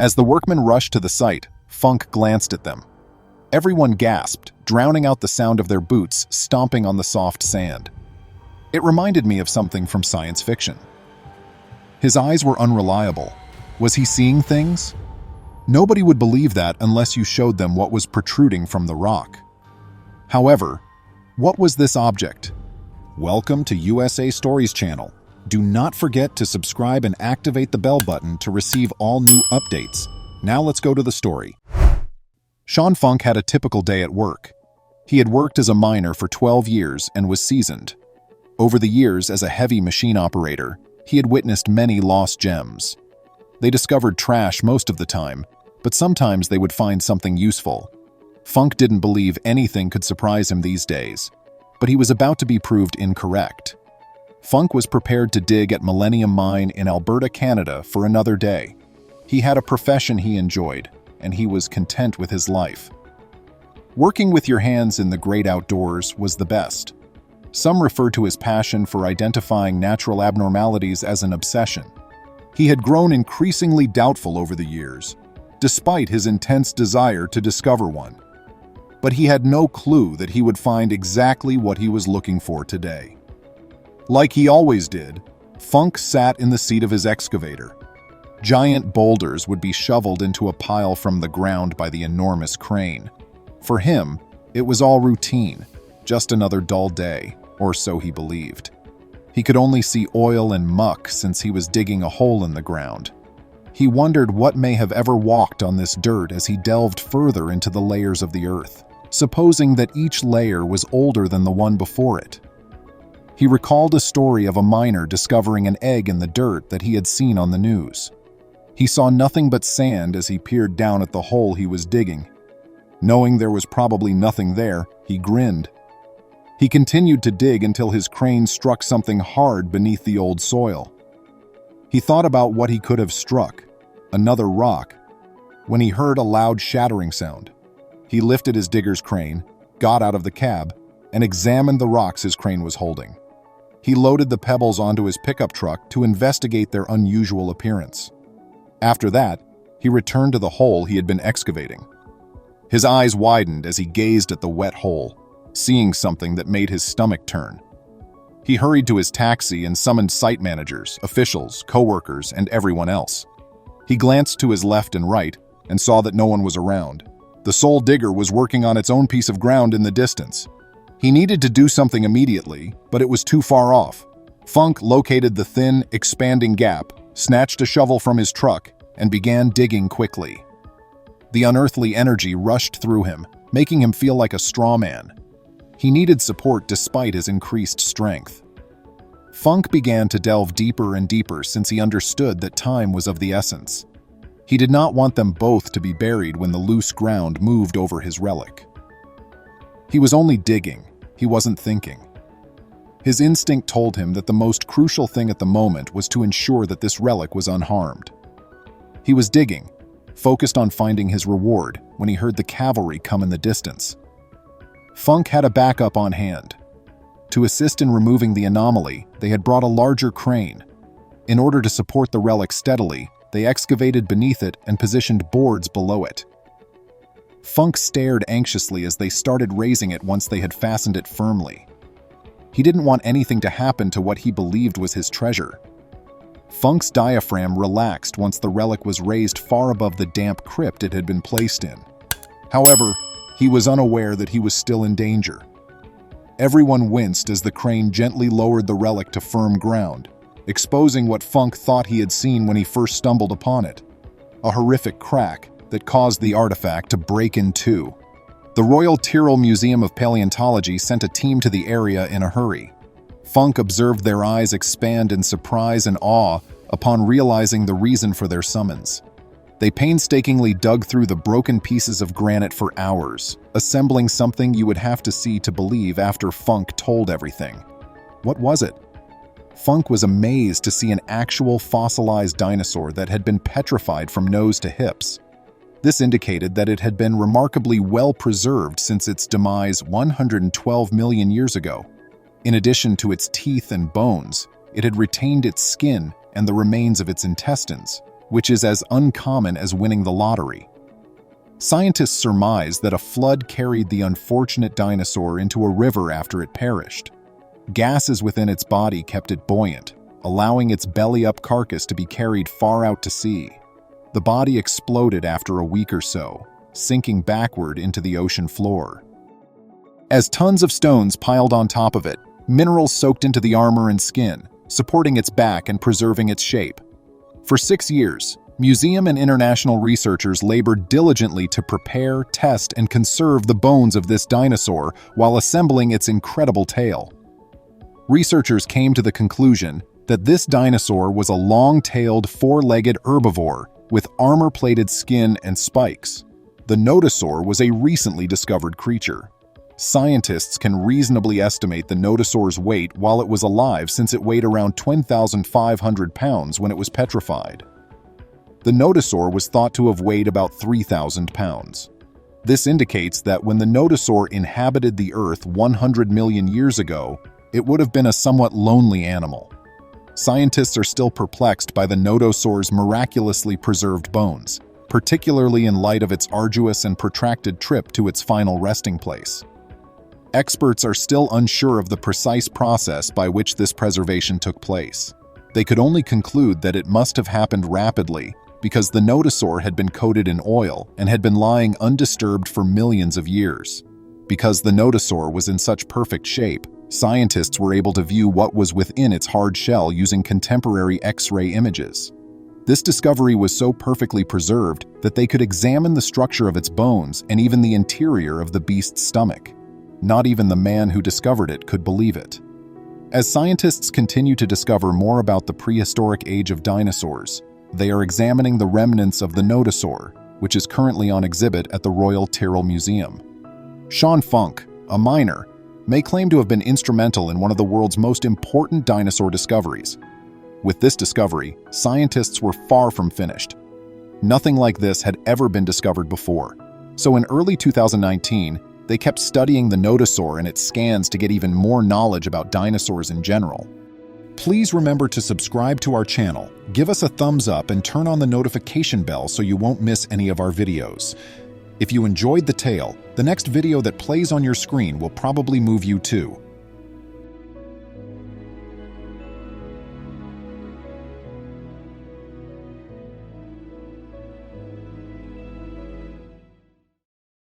As the workmen rushed to the site, Funk glanced at them. Everyone gasped, drowning out the sound of their boots stomping on the soft sand. It reminded me of something from science fiction. His eyes were unreliable. Was he seeing things? Nobody would believe that unless you showed them what was protruding from the rock. However, what was this object? Welcome to USA Stories channel. Do not forget to subscribe and activate the bell button to receive all new updates. Now let's go to the story. Sean Funk had a typical day at work. He had worked as a miner for 12 years and was seasoned. Over the years as a heavy machine operator, he had witnessed many lost gems. They discovered trash most of the time, but sometimes they would find something useful. Funk didn't believe anything could surprise him these days, but he was about to be proved incorrect. Funk was prepared to dig at Millennium Mine in Alberta, Canada for another day. He had a profession he enjoyed, and he was content with his life. Working with your hands in the great outdoors was the best. Some refer to his passion for identifying natural abnormalities as an obsession. He had grown increasingly doubtful over the years, despite his intense desire to discover one. But he had no clue that he would find exactly what he was looking for today. Like he always did, Funk sat in the seat of his excavator. Giant boulders would be shoveled into a pile from the ground by the enormous crane. For him, it was all routine, just another dull day, or so he believed. He could only see oil and muck since he was digging a hole in the ground. He wondered what may have ever walked on this dirt as he delved further into the layers of the earth, supposing that each layer was older than the one before it. He recalled a story of a miner discovering an egg in the dirt that he had seen on the news. He saw nothing but sand as he peered down at the hole he was digging. Knowing there was probably nothing there, he grinned. He continued to dig until his crane struck something hard beneath the old soil. He thought about what he could have struck, another rock, when he heard a loud shattering sound. He lifted his digger's crane, got out of the cab, and examined the rocks his crane was holding. He loaded the pebbles onto his pickup truck to investigate their unusual appearance. After that, he returned to the hole he had been excavating. His eyes widened as he gazed at the wet hole, seeing something that made his stomach turn. He hurried to his taxi and summoned site managers, officials, co-workers, and everyone else. He glanced to his left and right and saw that no one was around. The sole digger was working on its own piece of ground in the distance. He needed to do something immediately, but it was too far off. Funk located the thin, expanding gap, snatched a shovel from his truck, and began digging quickly. The unearthly energy rushed through him, making him feel like a straw man. He needed support despite his increased strength. Funk began to delve deeper and deeper since he understood that time was of the essence. He did not want them both to be buried when the loose ground moved over his relic. He was only digging, he wasn't thinking. His instinct told him that the most crucial thing at the moment was to ensure that this relic was unharmed. He was digging, focused on finding his reward, when he heard the cavalry come in the distance. Funk had a backup on hand. To assist in removing the anomaly, they had brought a larger crane. In order to support the relic steadily, they excavated beneath it and positioned boards below it. Funk stared anxiously as they started raising it once they had fastened it firmly. He didn't want anything to happen to what he believed was his treasure. Funk's diaphragm relaxed once the relic was raised far above the damp crypt it had been placed in. However, he was unaware that he was still in danger. Everyone winced as the crane gently lowered the relic to firm ground, exposing what Funk thought he had seen when he first stumbled upon it: a horrific crack that caused the artifact to break in two. The Royal Tyrrell Museum of Paleontology sent a team to the area in a hurry. Funk observed their eyes expand in surprise and awe upon realizing the reason for their summons. They painstakingly dug through the broken pieces of granite for hours, assembling something you would have to see to believe after Funk told everything. What was it? Funk was amazed to see an actual fossilized dinosaur that had been petrified from nose to hips. This indicated that it had been remarkably well preserved since its demise 112 million years ago. In addition to its teeth and bones, it had retained its skin and the remains of its intestines, which is as uncommon as winning the lottery. Scientists surmise that a flood carried the unfortunate dinosaur into a river after it perished. Gases within its body kept it buoyant, allowing its belly-up carcass to be carried far out to sea. The body exploded after a week or so, sinking backward into the ocean floor. As tons of stones piled on top of it, minerals soaked into the armor and skin, supporting its back and preserving its shape. For 6 years, museum and international researchers labored diligently to prepare, test, and conserve the bones of this dinosaur while assembling its incredible tail. Researchers came to the conclusion that this dinosaur was a long-tailed, four-legged herbivore with armor-plated skin and spikes. The nodosaur was a recently discovered creature. Scientists can reasonably estimate the nodosaur's weight while it was alive, since it weighed around 10,500 pounds when it was petrified. The nodosaur was thought to have weighed about 3,000 pounds. This indicates that when the nodosaur inhabited the Earth 100 million years ago, it would have been a somewhat lonely animal. Scientists are still perplexed by the nodosaur's miraculously preserved bones, particularly in light of its arduous and protracted trip to its final resting place. Experts are still unsure of the precise process by which this preservation took place. They could only conclude that it must have happened rapidly because the nodosaur had been coated in oil and had been lying undisturbed for millions of years. Because the nodosaur was in such perfect shape, scientists were able to view what was within its hard shell using contemporary X-ray images. This discovery was so perfectly preserved that they could examine the structure of its bones and even the interior of the beast's stomach. Not even the man who discovered it could believe it. As scientists continue to discover more about the prehistoric age of dinosaurs, they are examining the remnants of the nodosaur, which is currently on exhibit at the Royal Tyrrell Museum. Sean Funk, a miner, may claim to have been instrumental in one of the world's most important dinosaur discoveries. With this discovery, scientists were far from finished. Nothing like this had ever been discovered before. So in early 2019, they kept studying the nodosaur and its scans to get even more knowledge about dinosaurs in general. Please remember to subscribe to our channel, give us a thumbs up, and turn on the notification bell so you won't miss any of our videos. If you enjoyed the tale, the next video that plays on your screen will probably move you too.